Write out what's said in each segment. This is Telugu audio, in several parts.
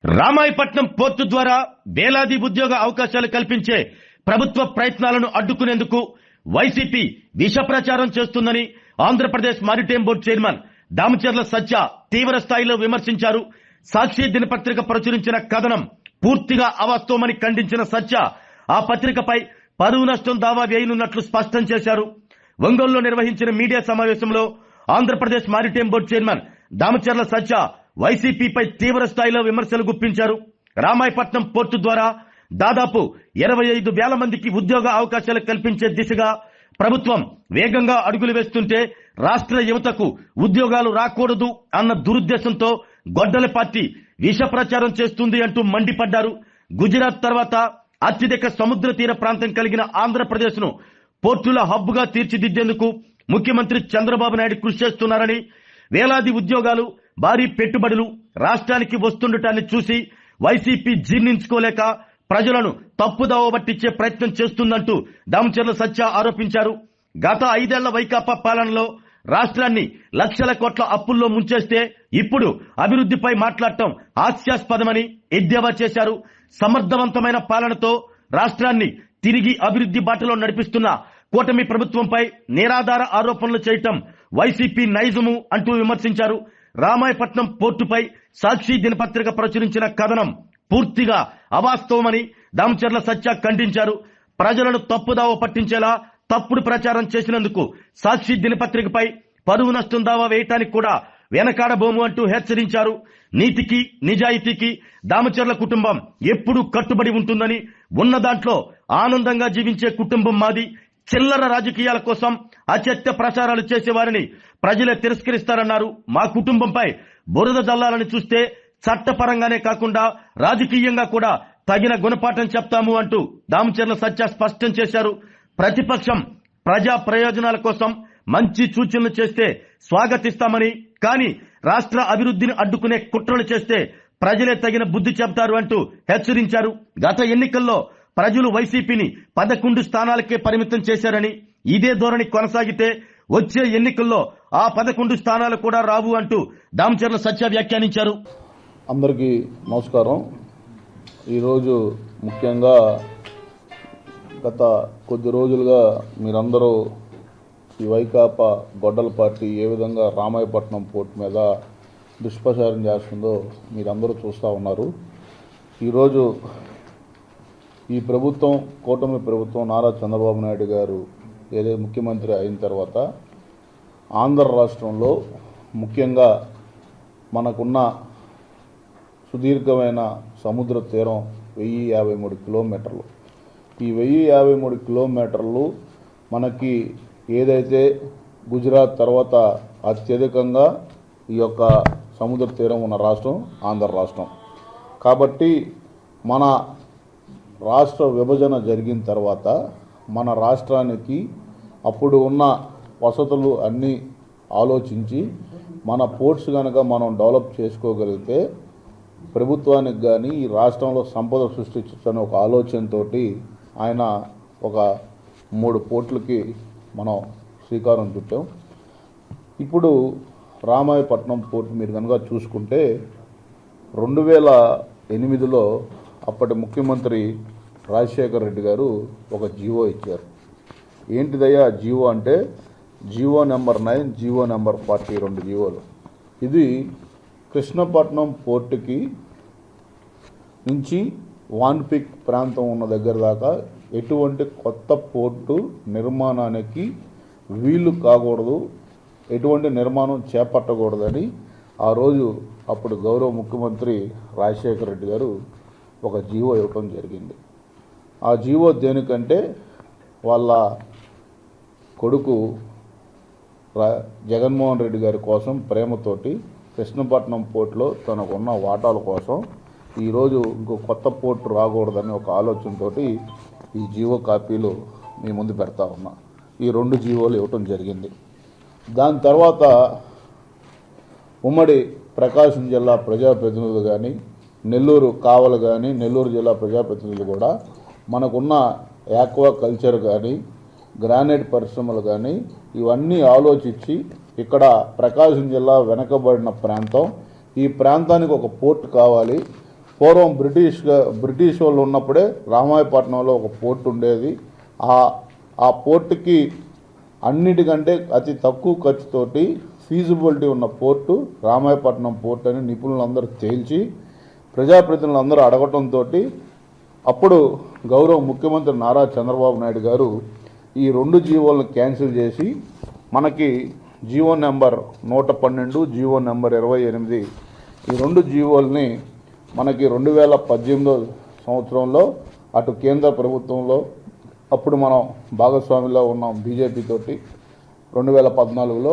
రామాయపట్నం పోర్టు ద్వారా వేలాది ఉద్యోగ అవకాశాలు కల్పించే ప్రభుత్వ ప్రయత్నాలను అడ్డుకునేందుకు వైసీపీ విష ప్రచారం చేస్తుందని Andhra Pradesh maritime board chairman Damacharla Satya తీవ్ర స్థాయిలో విమర్శించారు. సాక్షి దినపత్రిక ప్రచురించిన కథనం పూర్తిగా అవాస్తవమని ఖండించిన సత్య ఆ పత్రికపై పరువు నష్టం దావా వేయనున్నట్లు స్పష్టం చేశారు. ఒంగోలులో నిర్వహించిన మీడియా సమావేశంలో Andhra Pradesh maritime board chairman Damacharla సత్య వైసీపీపై తీవ్ర స్థాయిలో విమర్శలు గుప్పించారు. రామాయపట్నం పోర్టు ద్వారా దాదాపు 25,000 మందికి ఉద్యోగ అవకాశాలు కల్పించే దిశగా ప్రభుత్వం వేగంగా అడుగులు వేస్తుంటే రాష్ట్ర యువతకు ఉద్యోగాలు రాకూడదు అన్న దురుద్దేశంతో గొడ్డల పార్టీ విష ప్రచారం చేస్తుంది అంటూ మండిపడ్డారు. గుజరాత్ తర్వాత అత్యధిక సముద్ర తీర ప్రాంతం కలిగిన ఆంధ్రప్రదేశ్ ను పోర్టుల హబ్ గా తీర్చిదిద్దేందుకు ముఖ్యమంత్రి చంద్రబాబు నాయుడు కృషి చేస్తున్నారని, వేలాది ఉద్యోగాలు భారీ పెట్టుబడులు రాష్ట్రానికి వస్తుండటాన్ని చూసి వైసీపీ జీర్ణించుకోలేక ప్రజలను తప్పుదోవ పట్టించే ప్రయత్నం చేస్తుందంటూ దామచర్ల సత్య ఆరోపించారు. గత 5 ఏళ్ల వైకాపా పాలనలో రాష్ట్రాన్ని లక్షల కోట్ల అప్పుల్లో ముంచేస్తే ఇప్పుడు అభివృద్ధిపై మాట్లాడటం హాస్యాస్పదమని ఎద్దేవా చేశారు. సమర్థవంతమైన పాలనతో రాష్ట్రాన్ని తిరిగి అభివృద్ధి బాటలో నడిపిస్తున్న కూటమి ప్రభుత్వంపై నిరాధార ఆరోపణలు చేయటం వైసీపీ నైజము అంటూ విమర్శించారు. రామాయపట్నం పోర్టుపై సాక్షి దినపత్రిక ప్రచురించిన కథనం పూర్తిగా అవాస్తవమని దామచర్ల సత్య ఖండించారు. ప్రజలను తప్పుదావ పట్టించేలా తప్పుడు ప్రచారం చేసినందుకు సాక్షి దినపత్రికపై పరువు నష్టం దావా వేయటానికి కూడా వెనకాడబోము అంటూ హెచ్చరించారు. నీతికి నిజాయితీకి దామచర్ల కుటుంబం ఎప్పుడూ కట్టుబడి ఉంటుందని, ఉన్న దాంట్లో ఆనందంగా జీవించే కుటుంబం మాది. చిల్లర రాజకీయాల కోసం అసత్య ప్రచారాలు చేసేవారిని ప్రజలే తిరస్కరిస్తారన్నారు. మా కుటుంబంపై బురద జల్లాలని చూస్తే చట్టపరంగానే కాకుండా రాజకీయంగా కూడా తగిన గుణపాఠం చెప్తాము అంటూ దామచర్ల సత్య స్పష్టం చేశారు. ప్రతిపక్షం ప్రజా ప్రయోజనాల కోసం మంచి సూచనలు చేస్తే స్వాగతిస్తామని, కానీ రాష్ట్ర అభివృద్ధిని అడ్డుకునే కుట్రలు చేస్తే ప్రజలే తగిన బుద్ధి చెప్తారు అంటూ హెచ్చరించారు. గత ఎన్నికల్లో ప్రజలు వైసీపీని 11 స్థానాలకే పరిమితం చేశారని, ఇదే ధోరణి కొనసాగితే వచ్చే ఎన్నికల్లో ఆ 11 స్థానాలు కూడా రావు అంటూ దామచర్ల సత్య వ్యాఖ్యానించారు. అందరికీ నమస్కారం. ఈరోజు ముఖ్యంగా గత కొద్ది రోజులుగా మీరందరూ ఈ వైకాపా గొడ్డల పార్టీ ఏ విధంగా రామాయపట్నం పోర్టు మీద దుష్ప్రచారం చేస్తుందో మీరందరూ చూస్తూ ఉన్నారు. ఈరోజు ఈ ప్రభుత్వం, కూటమి ప్రభుత్వం, నారా చంద్రబాబు నాయుడు గారు ఏదైతే ముఖ్యమంత్రి అయిన తర్వాత ఆంధ్ర రాష్ట్రంలో ముఖ్యంగా మనకున్న సుదీర్ఘమైన సముద్ర తీరం 1053 కిలోమీటర్లు. ఈ 1053 కిలోమీటర్లు మనకి ఏదైతే గుజరాత్ తర్వాత అత్యధికంగా ఈ యొక్క సముద్ర తీరం ఉన్న రాష్ట్రం ఆంధ్ర రాష్ట్రం. కాబట్టి మన రాష్ట్ర విభజన జరిగిన తర్వాత మన రాష్ట్రానికి అప్పుడు ఉన్న వసతులు అన్నీ ఆలోచించి మన పోర్ట్స్ కనుక మనం డెవలప్ చేసుకోగలిగితే ప్రభుత్వానికి కానీ ఈ రాష్ట్రంలో సంపద సృష్టించని ఒక ఆలోచనతో ఆయన ఒక 3 పోర్టులకి మనం శ్రీకారం చుట్టాం. ఇప్పుడు రామాయపట్నం పోర్టు మీరు కనుక చూసుకుంటే 2008లో అప్పటి ముఖ్యమంత్రి రాజశేఖర్ రెడ్డి గారు ఒక జీవో ఇచ్చారు. ఏంటిదయ్యా జీవో అంటే జీవో నెంబర్ 9, జీవో నెంబర్ 42 జీవోలు. ఇది కృష్ణపట్నం పోర్టుకి నుంచి వాన్పిక్ ప్రాంతం ఉన్న దగ్గర దాకా ఎటువంటి కొత్త పోర్టు నిర్మాణానికి వీలు కాకూడదు, ఎటువంటి నిర్మాణం చేపట్టకూడదని ఆ రోజు అప్పుడు గౌరవ ముఖ్యమంత్రి రాజశేఖర రెడ్డి గారు ఒక జీవో ఇవ్వటం జరిగింది. ఆ జీవో దేనికంటే వాళ్ళ కొడుకు జగన్మోహన్ రెడ్డి గారి కోసం ప్రేమతోటి కృష్ణపట్నం పోర్టులో తనకున్న వాటాల కోసం ఈరోజు ఇంకో కొత్త పోర్టు రాకూడదని ఒక ఆలోచనతో ఈ జీవో కాపీలు మీ ముందు పెడతా ఉన్నా. ఈ 2 జీవోలు ఇవ్వటం జరిగింది. దాని తర్వాత ఉమ్మడి ప్రకాశం జిల్లా ప్రజాప్రతినిధులు కానీ, నెల్లూరు కావలు కానీ, నెల్లూరు జిల్లా ప్రజాప్రతినిధులు కూడా మనకున్న యాక్వా కల్చర్ కానీ, గ్రానైట్ పరిశ్రమలు కానీ ఇవన్నీ ఆలోచించి ఇక్కడ ప్రకాశం జిల్లా వెనకబడిన ప్రాంతం, ఈ ప్రాంతానికి ఒక పోర్ట్ కావాలి, పూర్వం బ్రిటిష్ వాళ్ళు ఉన్నప్పుడే రామాయపట్నంలో ఒక పోర్ట్ ఉండేది. ఆ పోర్టుకి అన్నిటికంటే అతి తక్కువ ఖర్చుతోటి ఫీజిబిలిటీ ఉన్న పోర్టు రామాయపట్నం పోర్ట్ అని నిపుణులందరూ తేల్చి ప్రజాప్రతినిధులందరూ అడగటంతో అప్పుడు గౌరవ ముఖ్యమంత్రి నారా చంద్రబాబు నాయుడు గారు ఈ 2 జీవోలను క్యాన్సిల్ చేసి మనకి జీవో నెంబర్ 112, జీవో నెంబర్ 28 ఈ 2 జీవోల్ని మనకి 2018 సంవత్సరంలో అటు కేంద్ర ప్రభుత్వంలో అప్పుడు మనం భాగస్వామిలో ఉన్నాం బీజేపీ తోటి 2014లో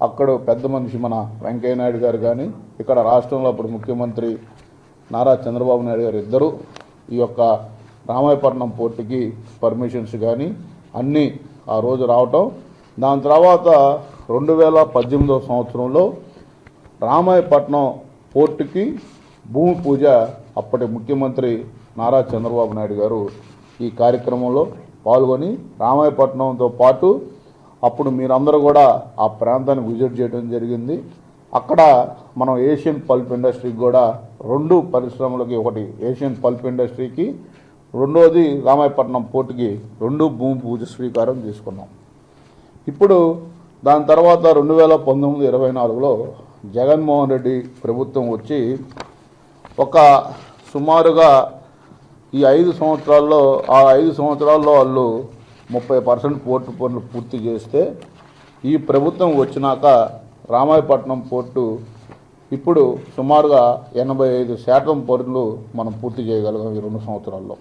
అక్కడ పెద్ద మనిషి మన వెంకయ్య నాయుడు గారు కానీ ఇక్కడ రాష్ట్రంలో అప్పుడు ముఖ్యమంత్రి నారా చంద్రబాబు నాయుడు గారు ఇద్దరు ఈ యొక్క రామాయపట్నం పోర్టుకి పర్మిషన్స్ కానీ అన్నీ ఆ రోజు రావటం. దాని తర్వాత 2018 సంవత్సరంలో రామాయపట్నం పోర్టుకి భూమి పూజ అప్పటి ముఖ్యమంత్రి నారా చంద్రబాబు నాయుడు గారు ఈ కార్యక్రమంలో పాల్గొని రామాయపట్నంతో పాటు అప్పుడు మీరందరూ కూడా ఆ ప్రాంతాన్ని విజిట్ చేయడం జరిగింది. అక్కడ మనం ఏషియన్ పల్ప్ ఇండస్ట్రీకి కూడా 2 పరిశ్రమలకి, ఒకటి ఏషియన్ పల్ప్ ఇండస్ట్రీకి, రెండోది రామాయపట్నం పోర్టుకి 2 భూమి పూజ స్వీకారం తీసుకున్నాం. ఇప్పుడు దాని తర్వాత 2019-24లో జగన్మోహన్ రెడ్డి ప్రభుత్వం వచ్చి ఒక సుమారుగా ఈ 5 సంవత్సరాల్లో వాళ్ళు 30% పోర్టు పనులు పూర్తి చేస్తే ఈ ప్రభుత్వం వచ్చినాక రామాయపట్నం పోర్టు ఇప్పుడు సుమారుగా 85% పనులు మనం పూర్తి చేయగలిగాం ఈ 2 సంవత్సరాల్లో.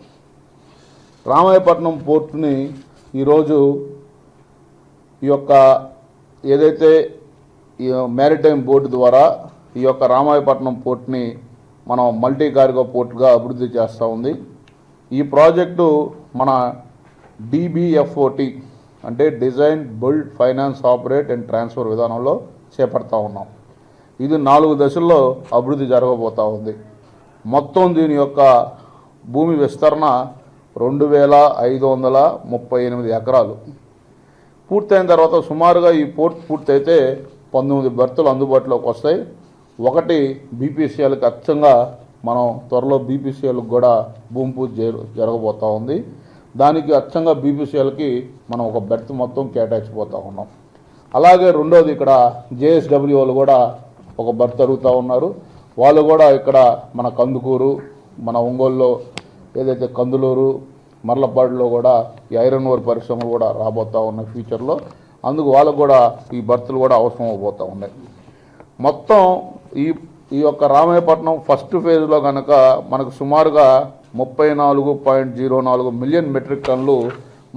రామాయపట్నం పోర్టుని ఈరోజు ఈ యొక్క ఏదైతే ఈ మ్యారిటైమ్ బోర్డు ద్వారా ఈ యొక్క రామాయపట్నం పోర్టుని మనం మల్టీ కార్గో పోర్టుగా అభివృద్ధి చేస్తూ ఉంది. ఈ ప్రాజెక్టు మన DBFOT అంటే design, build, finance, operate and transfer విధానంలో చేపడతా ఉన్నాం. ఇది 4 దశల్లో అభివృద్ధి జరగబోతూ ఉంది. మొత్తం దీని యొక్క భూమి విస్తరణ 2538 ఎకరాలు. పూర్తయిన తర్వాత సుమారుగా ఈ పోర్ట్ పూర్తయితే 19 బెర్తులు అందుబాటులోకి వస్తాయి. ఒకటి బీపీసీఎల్కి అచ్చంగా మనం త్వరలో బీపీసీఎల్కి కూడా భూమి పూజ జరగబోతూ ఉంది. దానికి అచ్చంగా బీపీసీఎల్కి మనం ఒక బెర్త్ మొత్తం కేటాయించిపోతూ ఉన్నాం. అలాగే రెండోది ఇక్కడ జేఎస్డబ్ల్యూ వాళ్ళు కూడా ఒక బెర్త్ అడుగుతూ ఉన్నారు. వాళ్ళు కూడా ఇక్కడ మన కందుకూరు, మన ఒంగోలులో ఏదైతే కందులూరు, మర్లపాడులో కూడా ఈ ఐరన్ ఓర్ పరిశ్రమలు కూడా రాబోతూ ఉన్నాయి ఫ్యూచర్లో. అందుకు వాళ్ళకు కూడా ఈ బెర్తులు కూడా అవసరం అవబోతూ ఉన్నాయి. మొత్తం ఈ యొక్క రామాయపట్నం ఫస్ట్ ఫేజ్లో కనుక మనకు సుమారుగా 34.04 మిలియన్ మెట్రిక్ టన్నులు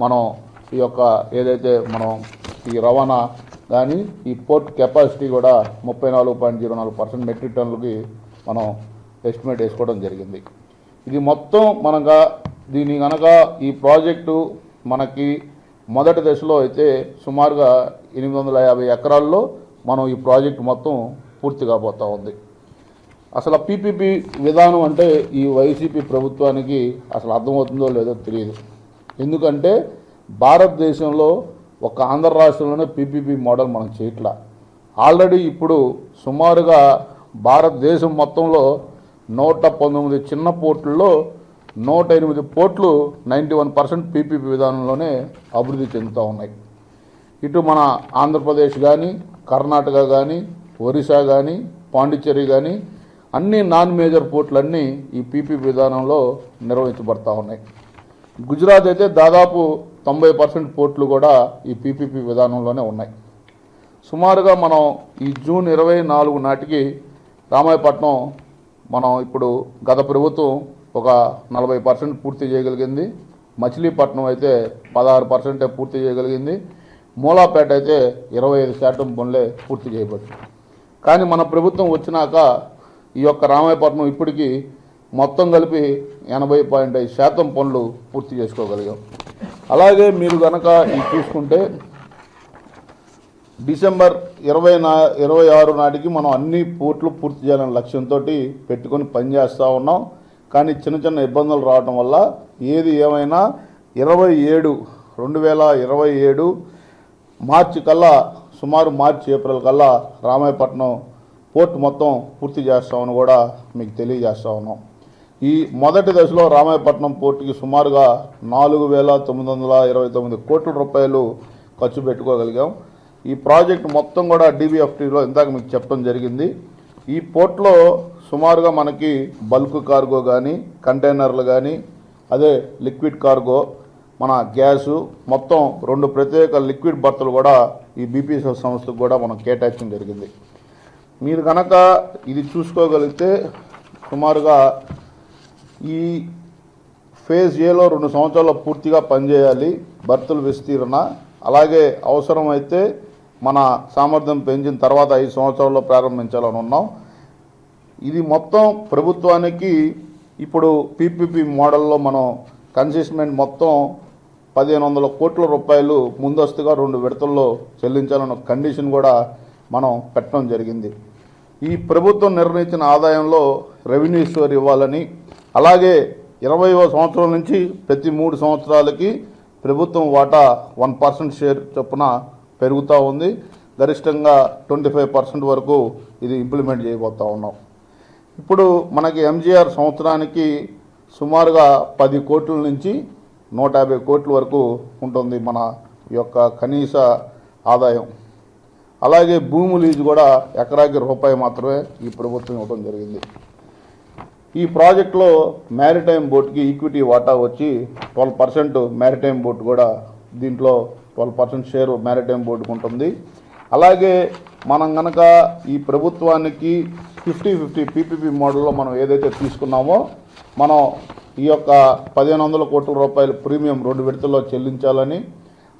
మనం ఈ యొక్క ఏదైతే మనం ఈ రవాణా కానీ ఈ పోర్ట్ కెపాసిటీ కూడా 34.04% మెట్రిక్ టన్నులకి మనం ఎస్టిమేట్ వేసుకోవడం జరిగింది. ఇది మొత్తం మనగా దీని కనుక ఈ ప్రాజెక్టు మనకి మొదటి దశలో అయితే సుమారుగా 850 ఎకరాల్లో మనం ఈ ప్రాజెక్టు మొత్తం పూర్తి కాబోతూ ఉంది. అసలు పీపీపీ విధానం అంటే ఈ వైసీపీ ప్రభుత్వానికి అసలు అర్థమవుతుందో లేదో తెలియదు. ఎందుకంటే భారతదేశంలో ఒక ఆంధ్ర రాష్ట్రంలోనే పీపీపీ మోడల్ మనం చేయట్లా. ఆల్రెడీ ఇప్పుడు సుమారుగా భారతదేశం మొత్తంలో 119 చిన్న పోర్టుల్లో 108 పోర్టులు 91% పీపీపీ విధానంలోనే అభివృద్ధి చెందుతూ ఉన్నాయి. ఇటు మన ఆంధ్రప్రదేశ్ కానీ, కర్ణాటక కానీ, ఒరిస్సా కానీ, పాండిచ్చేరి కానీ అన్ని నాన్ మేజర్ పోర్టులన్నీ ఈ పీపీపీ విధానంలో నిర్వహించబడతా ఉన్నాయి. గుజరాత్ అయితే దాదాపు 90% పోర్టులు కూడా ఈ పీపీపీ విధానంలోనే ఉన్నాయి. సుమారుగా మనం ఈ జూన్ 24 నాటికి రామాయపట్నం మనం ఇప్పుడు గత ప్రభుత్వం ఒక 40% పూర్తి చేయగలిగింది. మచిలీపట్నం అయితే 16% పూర్తి చేయగలిగింది. మూలాపేట అయితే 25% పనులే పూర్తి చేయబడింది. కానీ మన ప్రభుత్వం వచ్చినాక ఈ యొక్క రామాయపట్నం ఇప్పటికీ మొత్తం కలిపి 80.5% పనులు పూర్తి చేసుకోగలిగాం. అలాగే మీరు కనుక ఇది చూసుకుంటే డిసెంబర్ 26 నాటికి మనం అన్ని పోర్టులు పూర్తి చేయాలనే లక్ష్యంతో పెట్టుకొని పనిచేస్తూ ఉన్నాం. కానీ చిన్న చిన్న ఇబ్బందులు రావడం వల్ల ఏది ఏమైనా 2027 మార్చి కల్లా సుమారు ఏప్రిల్ కల్లా రామాయపట్నం పోర్ట్ మొత్తం పూర్తి చేస్తామని కూడా మీకు తెలియజేస్తూ ఉన్నాం. ఈ మొదటి దశలో రామాయపట్నం పోర్టుకి సుమారుగా 4,929 కోట్ల రూపాయలు ఖర్చు పెట్టుకోగలిగాం. ఈ ప్రాజెక్టు మొత్తం కూడా DBFTలో ఇందాక మీకు చెప్పడం జరిగింది. ఈ పోర్ట్లో సుమారుగా మనకి బల్క్ కార్గో కానీ, కంటైనర్లు కానీ, అదే లిక్విడ్ కార్గో, మన గ్యాసు, మొత్తం 2 ప్రత్యేక లిక్విడ్ బర్తులు కూడా ఈ BPCL సంస్థకు కూడా మనం కేటాయించడం జరిగింది. మీరు కనుక ఇది చూసుకోగలిగితే సుమారుగా ఈ ఫేజ్ ఏలో 2 సంవత్సరాల్లో పూర్తిగా పనిచేయాలి. బర్తుల విస్తీరణ, అలాగే అవసరమైతే మన సామర్థ్యం పెంచిన తర్వాత 5 సంవత్సరాల్లో ప్రారంభించాలని ఉన్నాం. ఇది మొత్తం ప్రభుత్వానికి ఇప్పుడు PPP మోడల్లో మనం కన్సెస్మెంట్ మొత్తం 1,500 కోట్ల రూపాయలు ముందస్తుగా 2 విడతల్లో చెల్లించాలన్న కండిషన్ కూడా మనం పెట్టడం జరిగింది. ఈ ప్రభుత్వం నిర్ణయించిన ఆదాయంలో రెవెన్యూ షేర్ ఇవ్వాలని, అలాగే 20వ సంవత్సరం నుంచి ప్రతి 3 సంవత్సరాలకి ప్రభుత్వం వాటా 1% షేర్ చొప్పున పెరుగుతూ ఉంది. గరిష్టంగా 25% వరకు ఇది ఇంప్లిమెంట్ చేయబోతూ ఉన్నాం. ఇప్పుడు మనకి MGR సంవత్సరానికి సుమారుగా 10 కోట్ల నుంచి 150 కోట్ల వరకు ఉంటుంది మన యొక్క కనీస ఆదాయం. అలాగే భూమి లీజు కూడా ఎకరాకి రూపాయి మాత్రమే ఈ ప్రభుత్వం ఇవ్వడం జరిగింది. ఈ ప్రాజెక్టులో మ్యారిటైమ్ బోర్డుకి ఈక్విటీ వాటా వచ్చి 12%, మ్యారిటైమ్ బోర్డు కూడా దీంట్లో 12% షేరు మ్యారిటైమ్ బోర్డుకు ఉంటుంది. అలాగే మనం కనుక ఈ ప్రభుత్వానికి 50-50 PPP మోడల్లో మనం ఏదైతే తీసుకున్నామో మనం ఈ యొక్క 1,500 కోట్ల రూపాయల ప్రీమియం 2 విడతల్లో చెల్లించాలని,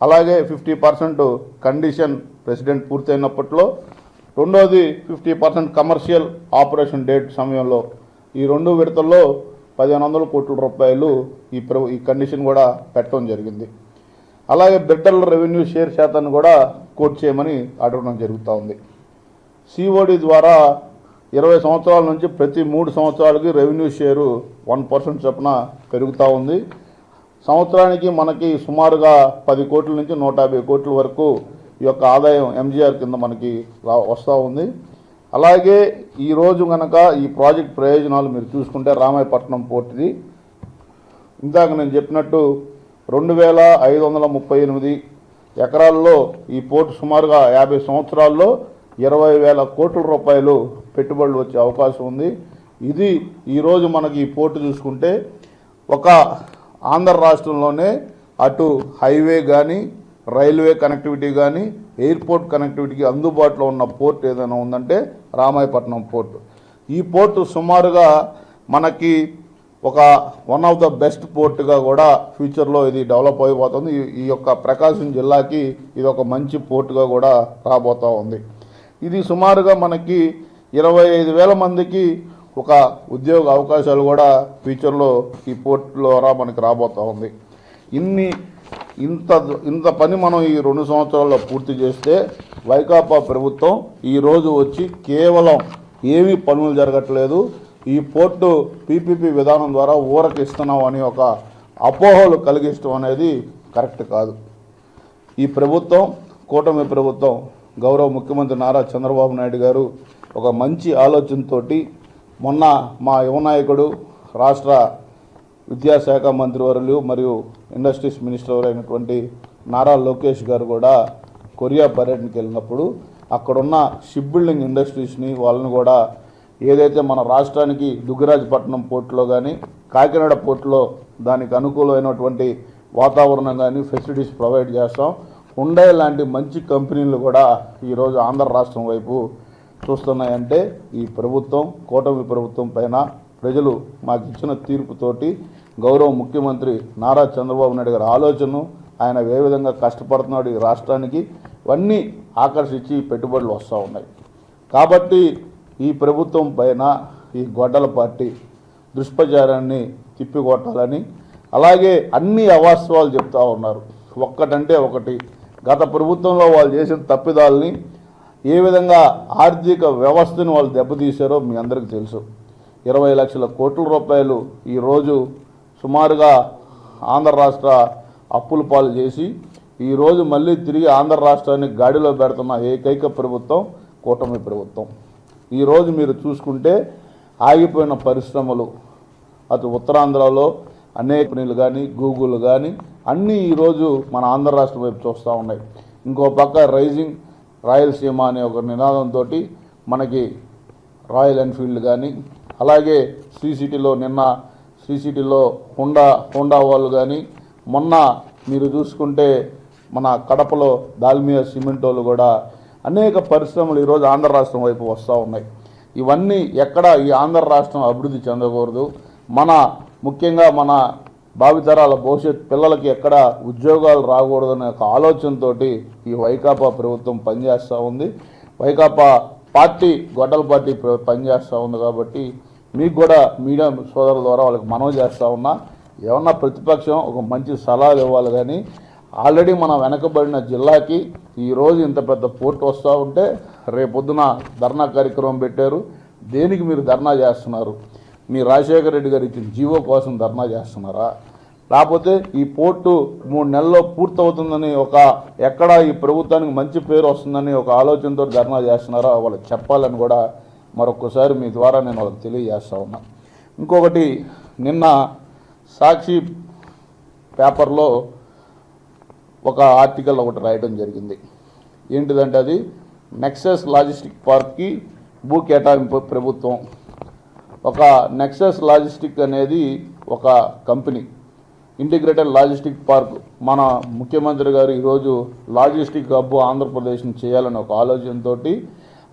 అలాగే 50% కండిషన్ ప్రెసిడెంట్ పూర్తయినప్పట్లో, రెండోది 50% కమర్షియల్ ఆపరేషన్ డేట్ సమయంలో ఈ 2 విడతల్లో 1,500 కోట్ల రూపాయలు ఈ కండిషన్ కూడా పెట్టడం జరిగింది. అలాగే బిడ్డల రెవెన్యూ షేర్ శాతాన్ని కూడా కోట్ చేయమని అడగడం జరుగుతూ ఉంది. COD ద్వారా 20 సంవత్సరాల నుంచి ప్రతి 3 సంవత్సరాలకి రెవెన్యూ షేరు 1% చొప్పున పెరుగుతూ ఉంది. సంవత్సరానికి మనకి సుమారుగా 10 కోట్ల నుంచి 150 కోట్ల వరకు ఈ యొక్క ఆదాయం MGR కింద మనకి వస్తూ ఉంది. అలాగే ఈరోజు కనుక ఈ ప్రాజెక్ట్ ప్రయోజనాలు మీరు చూసుకుంటే రామాయపట్నం పోర్టుది ఇందాక నేను చెప్పినట్టు 2,538 ఎకరాల్లో ఈ పోర్టు సుమారుగా 50 సంవత్సరాల్లో 20,000 కోట్ల రూపాయలు పెట్టుబడులు వచ్చే అవకాశం ఉంది. ఇది ఈరోజు మనకి ఈ పోర్టు చూసుకుంటే ఒక ఆంధ్ర రాష్ట్రంలోనే అటు హైవే కానీ, రైల్వే కనెక్టివిటీ కానీ, ఎయిర్పోర్ట్ కనెక్టివిటీకి అందుబాటులో ఉన్న పోర్ట్ ఏదైనా ఉందంటే రామాయపట్నం పోర్టు. ఈ పోర్టు సుమారుగా మనకి ఒక వన్ ఆఫ్ ద బెస్ట్ పోర్టుగా కూడా ఫ్యూచర్లో ఇది డెవలప్ అయిపోతుంది. ఈ యొక్క ప్రకాశం జిల్లాకి ఇది ఒక మంచి పోర్టుగా కూడా రాబోతూ ఉంది. ఇది సుమారుగా మనకి 25,000 మందికి ఒక ఉద్యోగ అవకాశాలు కూడా ఫ్యూచర్లో ఈ పోర్టు ద్వారా మనకి రాబోతూ ఉంది. ఇంత పని మనం ఈ 2 సంవత్సరాల్లో పూర్తి చేస్తే వైకాపా ప్రభుత్వం ఈరోజు వచ్చి కేవలం ఏమీ పనులు జరగట్లేదు, ఈ పోర్టు PPP విధానం ద్వారా ఊరకి ఇస్తున్నాం అని ఒక అపోహలు కలిగిస్తాం అనేది కరెక్ట్ కాదు. ఈ ప్రభుత్వం, కూటమి ప్రభుత్వం, గౌరవ ముఖ్యమంత్రి నారా చంద్రబాబు నాయుడు గారు ఒక మంచి ఆలోచనతోటి మొన్న మా యువ నాయకుడు, రాష్ట్ర విద్యాశాఖ మంత్రివర్యులు మరియు ఇండస్ట్రీస్ మినిస్టర్ అయినటువంటి నారా లోకేష్ గారు కూడా కొరియా పర్యటనకి వెళ్ళినప్పుడు అక్కడున్న షిప్ బిల్డింగ్ ఇండస్ట్రీస్ని వాళ్ళని కూడా ఏదైతే మన రాష్ట్రానికి దుగ్గరాజపట్నం పోర్టులో కానీ, కాకినాడ పోర్టులో దానికి అనుకూలమైనటువంటి వాతావరణం కానీ, ఫెసిలిటీస్ ప్రొవైడ్ చేస్తాం. హుండై లాంటి మంచి కంపెనీలు కూడా ఈరోజు ఆంధ్ర రాష్ట్రం వైపు చూస్తున్నాయంటే ఈ ప్రభుత్వం, కూటమి ప్రభుత్వం పైన ప్రజలు మాకు ఇచ్చిన తీర్పుతోటి గౌరవ ముఖ్యమంత్రి నారా చంద్రబాబు నాయుడు గారి ఆలోచనను, ఆయన ఏ విధంగా కష్టపడుతున్నాడు ఈ రాష్ట్రానికి, ఇవన్నీ ఆకర్షించి పెట్టుబడులు వస్తూ ఉన్నాయి. కాబట్టి ఈ ప్రభుత్వం పైన ఈ గొడ్డల పార్టీ దుష్ప్రచారాన్ని తిప్పికొట్టాలని, అలాగే అన్ని అవాస్తవాలు చెప్తూ ఉన్నారు. ఒక్కటంటే ఒకటి, గత ప్రభుత్వంలో వాళ్ళు చేసిన తప్పిదాలని, ఏ విధంగా ఆర్థిక వ్యవస్థను వాళ్ళు దెబ్బతీశారో మీ అందరికీ తెలుసు. 20 లక్షల కోట్ల రూపాయలు ఈరోజు సుమారుగా ఆంధ్ర రాష్ట్ర అప్పుల పాలు చేసి ఈరోజు మళ్ళీ తిరిగి ఆంధ్ర రాష్ట్రాన్ని గాడిలో పెడుతున్న ఏకైక ప్రభుత్వం కూటమి ప్రభుత్వం. ఈరోజు మీరు చూసుకుంటే ఆగిపోయిన పరిశ్రమలు, అటు ఉత్తరాంధ్రలో అనేక కంపెనీలు కానీ గూగుల్ కానీ అన్నీ ఈరోజు మన ఆంధ్ర రాష్ట్రం వైపు చూస్తూ ఉన్నాయి. ఇంకో పక్క రైజింగ్ రాయలసీమ అనే ఒక నినాదంతో మనకి రాయల్ ఎన్ఫీల్డ్ కానీ, అలాగే శ్రీ సిటీలో హోండా వాళ్ళు కానీ, మొన్న మీరు చూసుకుంటే మన కడపలో దాల్మియా సిమెంట్ వాళ్ళు కూడా అనేక పరిశ్రమలు ఈరోజు ఆంధ్ర రాష్ట్రం వైపు వస్తూ ఉన్నాయి. ఇవన్నీ ఎక్కడ ఈ ఆంధ్ర రాష్ట్రం అభివృద్ధి చెందకూడదు, ముఖ్యంగా మన భావితరాల భవిష్యత్ పిల్లలకి ఎక్కడ ఉద్యోగాలు రాకూడదనే ఒక ఆలోచనతో ఈ వైకాపా ప్రభుత్వం పనిచేస్తూ ఉంది. వైకాపా పార్టీ గొడ్డల పార్టీ పనిచేస్తూ ఉంది. కాబట్టి మీకు కూడా మీడియా సోదరుల ద్వారా వాళ్ళకి మనవి చేస్తూ ఉన్నా, ఏమన్నా ప్రతిపక్షం ఒక మంచి సలహాలు ఇవ్వాలి. కానీ ఆల్రెడీ మనం వెనకబడిన జిల్లాకి ఈరోజు ఇంత పెద్ద పోర్టు వస్తూ ఉంటే రేపొద్దున ధర్నా కార్యక్రమం పెట్టారు. దేనికి మీరు ధర్నా చేస్తున్నారు? మీ రాజశేఖర రెడ్డి గారు ఇచ్చిన జీవో కోసం ధర్నా చేస్తున్నారా? లేకపోతే ఈ పోర్టు 3 నెలల్లో పూర్తవుతుందని ఎక్కడ ఈ ప్రభుత్వానికి మంచి పేరు వస్తుందని ఒక ఆలోచనతో ధర్నా చేస్తున్నారా? వాళ్ళకి చెప్పాలని కూడా మరొకసారి మీ ద్వారా నేను వాళ్ళకి తెలియజేస్తా ఉన్నా. ఇంకొకటి, నిన్న సాక్షి పేపర్లో ఒక ఆర్టికల్ ఒకటి రాయడం జరిగింది. ఏంటిదంటే అది నెక్సస్ లాజిస్టిక్ పార్క్కి భూ కేటాయింపు ప్రభుత్వం. ఒక నెక్సస్ లాజిస్టిక్ అనేది ఒక కంపెనీ, ఇంటిగ్రేటెడ్ లాజిస్టిక్ పార్క్. మన ముఖ్యమంత్రి గారు ఈరోజు లాజిస్టిక్ హబ్ ఆంధ్రప్రదేశ్ని చేయాలని ఒక ఆలోచనతో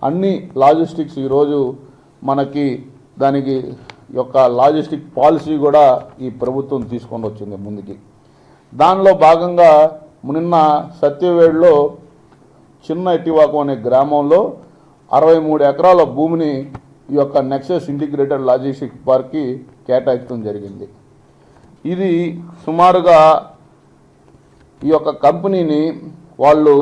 అన్ని లాజిస్టిక్స్ ఈరోజు మనకి దానికి యొక్క లాజిస్టిక్ పాలసీ కూడా ఈ ప్రభుత్వం తీసుకొని వచ్చింది ముందుకి. దానిలో భాగంగా నిన్న సత్యవేడులో చిన్న ఎట్టివాకం అనే గ్రామంలో 63 ఎకరాల భూమిని ఈ యొక్క నెక్సస్ ఇంటిగ్రేటెడ్ లాజిస్టిక్ పార్క్కి కేటాయించడం జరిగింది. ఇది సుమారుగా ఈ యొక్క కంపెనీని వాళ్ళు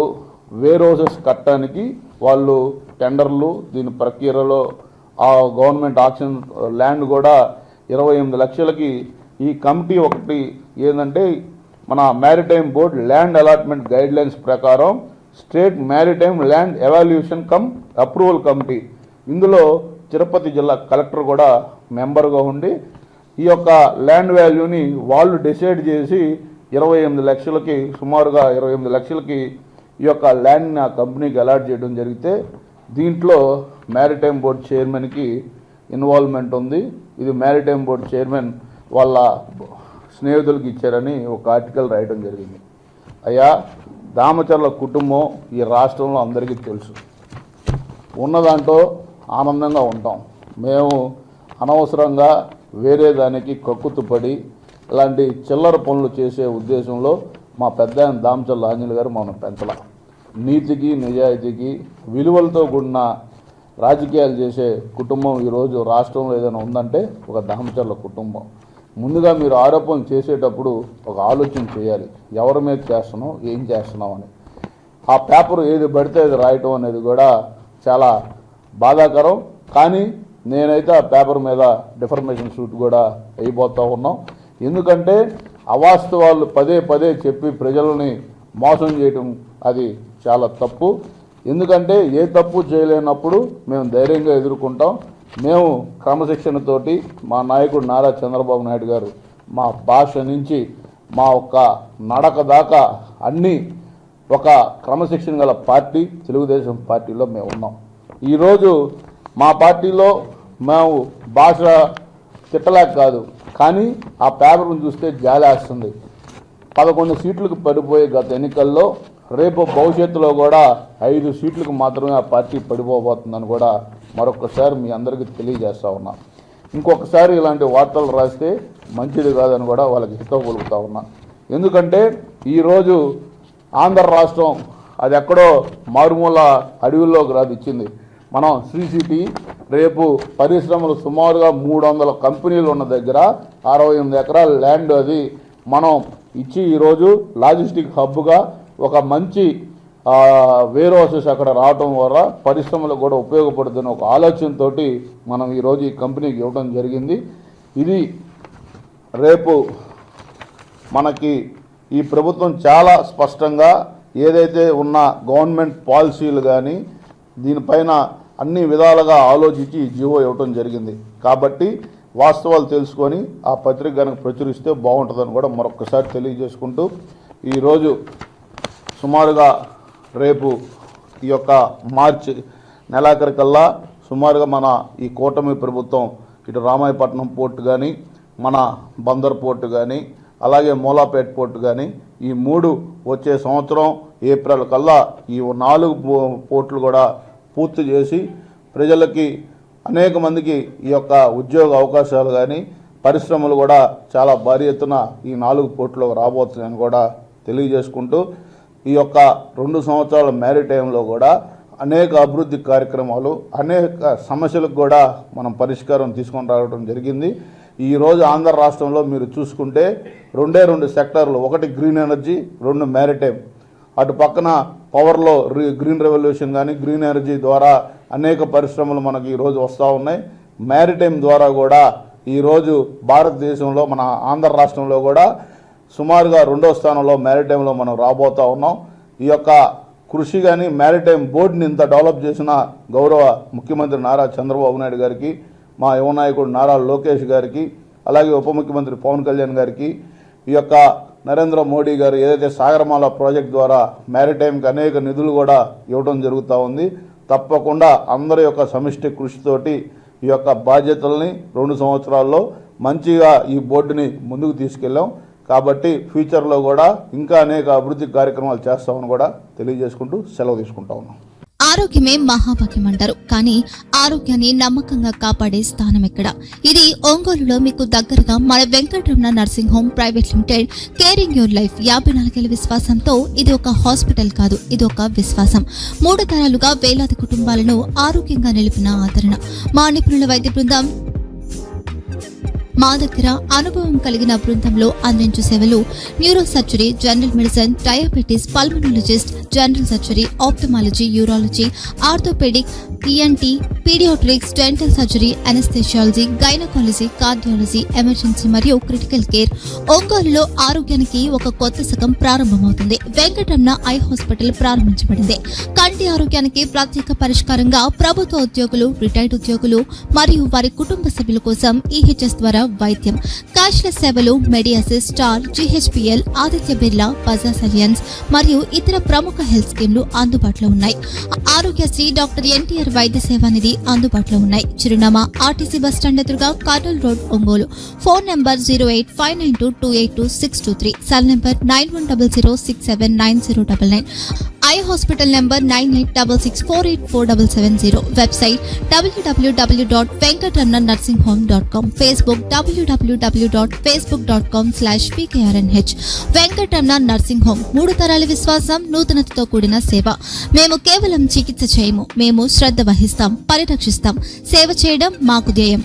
వేర్ హౌసెస్ కట్టడానికి వాళ్ళు టెండర్లు దీని ప్రక్రియలో ఆ గవర్నమెంట్ ఆక్షన్ ల్యాండ్ కూడా 28 లక్షలకి ఈ కమిటీ ఒకటి ఏంటంటే మన maritime board land allotment guidelines ప్రకారం state maritime land evaluation cum approval committee, ఇందులో తిరుపతి జిల్లా కలెక్టర్ కూడా మెంబర్గా ఉండి ఈ యొక్క ల్యాండ్ వాల్యూని వాళ్ళు డిసైడ్ చేసి 28 లక్షలకి సుమారుగా 28 లక్షలకి ఈ యొక్క ల్యాండ్ని ఆ కంపెనీకి అలాట్ చేయడం జరిగితే దీంట్లో మ్యారిటైమ్ బోర్డ్ చైర్మన్కి ఇన్వాల్వ్మెంట్ ఉంది. ఇది మ్యారిటైమ్ బోర్డ్ చైర్మన్ వాళ్ళ స్నేహితులకు ఇచ్చారని ఒక ఆర్టికల్ రాయడం జరిగింది. అయ్యా, దామచర్ల కుటుంబం ఈ రాష్ట్రంలో అందరికీ తెలుసు. ఉన్నదాంట్లో ఆనందంగా ఉంటాం. మేము అనవసరంగా వేరే దానికి కక్కుతుపడి ఇలాంటి చిల్లర పనులు చేసే ఉద్దేశంలో మా పెద్ద ఆయన దామచర్ల ఆంజనేయులు గారు మనం పెంచల. నీతికి నిజాయితీకి విలువలతో కూడిన రాజకీయాలు చేసే కుటుంబం ఈరోజు రాష్ట్రంలో ఏదైనా ఉందంటే ఒక దామచర్ల కుటుంబం. ముందుగా మీరు ఆరోపణలు చేసేటప్పుడు ఒక ఆలోచన చేయాలి, ఎవరి మీద చేస్తున్నాం, ఏం చేస్తున్నాం అని. ఆ పేపర్ ఏది పడితే అది రాయటం అనేది కూడా చాలా బాధాకరం. కానీ నేనైతే ఆ పేపర్ మీద డిఫర్మేషన్ సూట్ కూడా అయిపోతూ ఉన్నాం. ఎందుకంటే అవాస్తవాలు పదే పదే చెప్పి ప్రజలని మోసం చేయడం అది చాలా తప్పు. ఎందుకంటే ఏ తప్పు చేయలేనప్పుడు మేము ధైర్యంగా ఎదుర్కొంటాం. మేము క్రమశిక్షణతోటి మా నాయకుడు నారా చంద్రబాబు నాయుడు గారు మా భాష నుంచి మా ఒక్క నడక దాకా అన్నీ ఒక క్రమశిక్షణ గల పార్టీ తెలుగుదేశం పార్టీలో మేము ఉన్నాం. ఈరోజు మా పార్టీలో మేము భాష తిట్టలేక కాదు, కానీ ఆ పేపర్ను చూస్తే జాలేస్తుంది. 11 సీట్లకు పడిపోయే గత ఎన్నికల్లో రేపు భవిష్యత్తులో కూడా 5 సీట్లకు మాత్రమే ఆ పార్టీ పడిపోబోతుందని కూడా మరొకసారి మీ అందరికీ తెలియజేస్తా ఉన్నా. ఇంకొకసారి ఇలాంటి వార్తలు రాస్తే మంచిది కాదని కూడా వాళ్ళకి హితవు పలుకుతా ఉన్నా. ఎందుకంటే ఈరోజు ఆంధ్ర రాష్ట్రం అది ఎక్కడో మారుమూల అడవుల్లోకి రాదు ఇచ్చింది. మనం శ్రీ సిటీ రేపు పరిశ్రమలు సుమారుగా 300 కంపెనీలు ఉన్న దగ్గర 68 ఎకరాల ల్యాండ్ అది మనం ఇచ్చి ఈరోజు లాజిస్టిక్ హబ్గా ఒక మంచి వేర్ హౌసెస్ అక్కడ రావడం వల్ల పరిశ్రమలకు కూడా ఉపయోగపడుతున్న ఒక ఆలోచనతో మనం ఈరోజు ఈ కంపెనీకి ఇవ్వడం జరిగింది. ఇది రేపు మనకి ఈ ప్రభుత్వం చాలా స్పష్టంగా ఏదైతే ఉన్న గవర్నమెంట్ పాలసీలు కానీ దీనిపైన అన్ని విధాలుగా ఆలోచించి జీవో ఇవ్వటం జరిగింది. కాబట్టి వాస్తవాలు తెలుసుకొని ఆ పత్రిక కనుక ప్రచురిస్తే బాగుంటుందని కూడా మరొకసారి తెలియజేసుకుంటూ ఈరోజు సుమారుగా రేపు ఈ యొక్క మార్చి నెలాఖరికల్లా సుమారుగా మన ఈ కూటమి ప్రభుత్వం ఇటు రామాయపట్నం పోర్టు కానీ మన బందర్ పోర్టు కానీ అలాగే మూలాపేట పోర్టు కానీ ఈ 3 వచ్చే సంవత్సరం ఏప్రిల్ కల్లా ఈ 4 పోర్టులు కూడా పూర్తి చేసి ప్రజలకి అనేక మందికి ఈ యొక్క ఉద్యోగ అవకాశాలు కానీ పరిశ్రమలు కూడా చాలా భారీ ఎత్తున ఈ 4 పోర్టులు రాబోతున్నాయని కూడా తెలియజేసుకుంటూ ఈ యొక్క 2 సంవత్సరాల మ్యారిటైమ్లో కూడా అనేక అభివృద్ధి కార్యక్రమాలు అనేక సమస్యలకు కూడా మనం పరిష్కారం తీసుకొని రావడం జరిగింది. ఈరోజు ఆంధ్ర రాష్ట్రంలో మీరు చూసుకుంటే 2 సెక్టార్లు, ఒకటి గ్రీన్ ఎనర్జీ, 2 మ్యారిటైమ్. అటు పక్కన పవర్లో గ్రీన్ రెవల్యూషన్ కానీ గ్రీన్ ఎనర్జీ ద్వారా అనేక పరిశ్రమలు మనకి ఈరోజు వస్తూ ఉన్నాయి. మ్యారిటైమ్ ద్వారా కూడా ఈరోజు భారతదేశంలో మన ఆంధ్ర రాష్ట్రంలో కూడా సుమారుగా 2వ స్థానంలో మ్యారిటైమ్లో మనం రాబోతూ ఉన్నాం. ఈ యొక్క కృషి కానీ మ్యారిటైమ్ బోర్డుని ఇంత డెవలప్ చేసిన గౌరవ ముఖ్యమంత్రి నారా చంద్రబాబు నాయుడు గారికి, మా యువ నాయకుడు నారా లోకేష్ గారికి, అలాగే ఉప ముఖ్యమంత్రి పవన్ కళ్యాణ్ గారికి, ఈ యొక్క నరేంద్ర మోడీ గారు ఏదైతే సాగరమాల ప్రాజెక్ట్ ద్వారా మ్యారిటైమ్కి అనేక నిధులు కూడా ఇవ్వడం జరుగుతూ ఉంది. తప్పకుండా అందరి యొక్క సమిష్టి కృషితోటి ఈ యొక్క బాధ్యతల్ని 2 సంవత్సరాల్లో మంచిగా ఈ బోర్డుని ముందుకు తీసుకెళ్ళాం. కాబట్టి ఫ్యూచర్లో కూడా ఇంకా అనేక అభివృద్ధి కార్యక్రమాలు చేస్తామని కూడా తెలియజేసుకుంటూ సెలవు తీసుకుంటా ఉన్నాం. ఆరోగ్యమే మహాభాగ్యం అంటారు, కానీ ఆరోగ్యాన్ని నమ్మకంగా కాపాడే స్థానం ఎక్కడ? ఇది ఒంగోలులో మీకు దగ్గరగా మన Venkataramana nursing home private limited. Caring your life 54 విశ్వాసంతో ఇది ఒక హాస్పిటల్ కాదు, ఇది ఒక విశ్వాసం. 3 తరాలుగా వేలాది కుటుంబాలను ఆరోగ్యంగా నిలిపిన ఆదరణ. మా నిపుణుల వైద్య బృందం మా దగ్గర అనుభవం కలిగిన బృందంలో అందించే సేవలు neuro surgery, general medicine, diabetes, pulmonologist, general surgery, ophthalmology, urology, orthopaedic, ENT, paediatrics, dental surgery, anaesthesiology, gynaecology, cardiology, emergency మరియు క్రిటికల్ కేర్. ఒంగోలులో ఆరోగ్యానికి ఒక కొత్త శకం ప్రారంభమవుతుంది. వెంకటరమణ ఐ హాస్పిటల్ ప్రారంభించబడింది. కంటి ఆరోగ్యానికి ప్రత్యేక పరిష్కారంగా ప్రభుత్వ ఉద్యోగులు, రిటైర్డ్ ఉద్యోగులు మరియు వారి కుటుంబ సభ్యుల కోసం EHS ద్వారా వైద్యం, క్యాష్లెస్ సేవలు, Medi Assist, Star, GHPL, Aditya Birla, Bajaj Allianz మరియు ఇతర ప్రముఖ హెల్త్ స్కీమ్లు అందుబాటులో ఉన్నాయి. ఆరోగ్యశ్రీ, డాక్టర్ NTR వైద్య సేవా నిధి అందుబాటులో ఉన్నాయి. చిరునామా RTC బస్టాండ్ ఎదురుగా, Kurnool road, Ongole. Phone number 08592282623, cell number 9100679099. Eye hospital number 9866484770. Website www.venkatramanarsinghome.com. Facebook www.facebook.com/pkrnh. Venkataramana nursing home, 3 తరాల విశ్వాసం, నూతనతతో కూడిన సేవ. మేము కేవలం చికిత్స చేయము, మేము శ్రద్ధ వహిస్తాం, పరిరక్షిస్తాం. సేవ చేయడం మాకు ధ్యేయం.